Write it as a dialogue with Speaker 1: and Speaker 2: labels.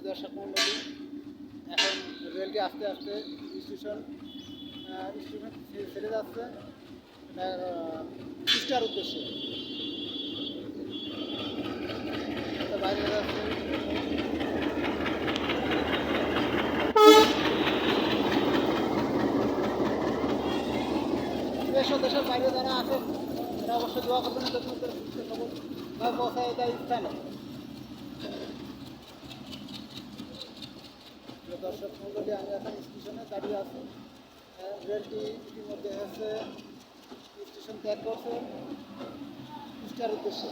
Speaker 1: দর্শক মন্ডলী, এখন রেলটি আস্তে আস্তে স্টেশন ছেড়ে যাচ্ছে কুষ্টার উদ্দেশ্যে। বাইরে যাচ্ছে দেশ ও দেশের বাইরে যারা আছেন তারা অবশ্যই দোয়া করবেন যাতে সুস্থ খবর পৌঁছায় দেয় স্থানে। দর্শক মন্ডলী, আমি এখন স্টেশনে দাঁড়িয়ে আছি। রেলটি ইতিমধ্যে হচ্ছে স্টেশন ত্যাগ করছে কুষ্টার উদ্দেশ্যে।